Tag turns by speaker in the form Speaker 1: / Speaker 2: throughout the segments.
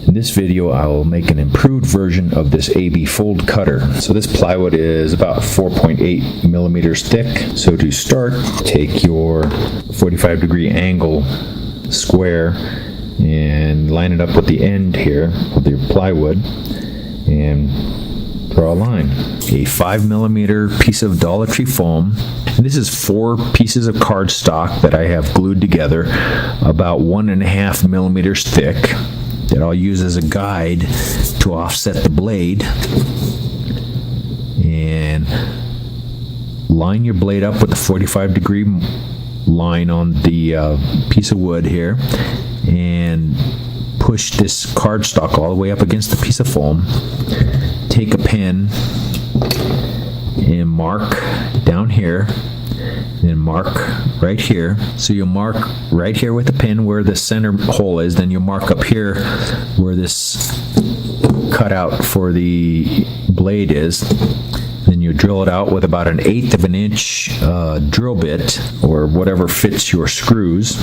Speaker 1: In this video, I will make an improved version of this AB fold cutter. So this plywood is about 4.8 millimeters thick. So to start, take your 45-degree angle square and line it up with the end here of your plywood and draw a line. A 5 millimeter piece of Dollar Tree foam. And this is 4 pieces of cardstock that I have glued together, about 1.5 millimeters thick, that I'll use as a guide to offset the blade. And line your blade up with the 45-degree line on the piece of wood here, and push this cardstock all the way up against the piece of foam. Take a pen and mark down here, then mark right here. So you'll mark right here with the pen where the center hole is, then you'll mark up here where this cutout for the blade is. Then you drill it out with about 1/8 of an inch drill bit, or whatever fits your screws.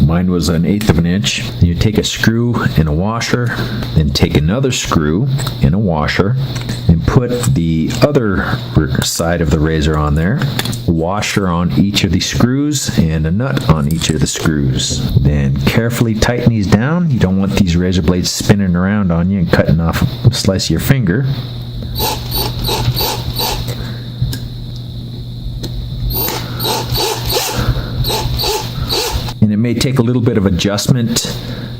Speaker 1: Mine was 1/8 of an inch. Then you take a screw and a washer, then take another screw and a washer, and put the other side of the razor on there. Washer on each of the screws and a nut on each of the screws. Then carefully tighten these down. You don't want these razor blades spinning around on you and cutting off a slice of your finger. And it may take a little bit of adjustment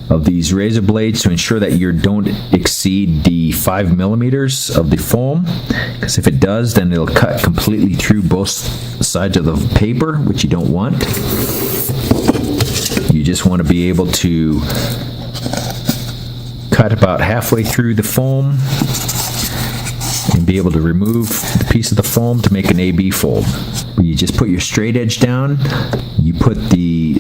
Speaker 1: of these razor blades to ensure that you don't exceed the 5 millimeters of the foam, because if it does, then it'll cut completely through both sides of the paper, which you don't want. You just want to be able to cut about halfway through the foam and be able to remove the piece of the foam to make an AB fold. You just put your straight edge down, you put the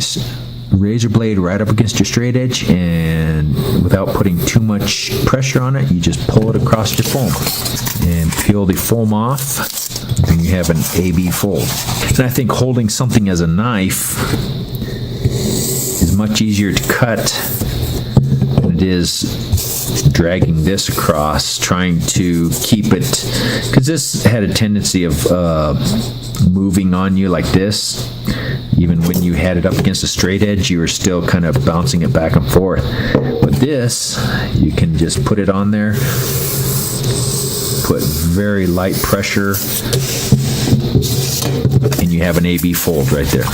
Speaker 1: razor blade right up against your straight edge, and without putting too much pressure on it, you just pull it across your foam and peel the foam off, and you have an AB fold. And I think holding something as a knife is much easier to cut than it is dragging this across, trying to keep it, because this had a tendency of moving on you like this. Even when you had it up against a straight edge, you were still kind of bouncing it back and forth. But this, you can just put it on there, put very light pressure, and you have an AB fold right there.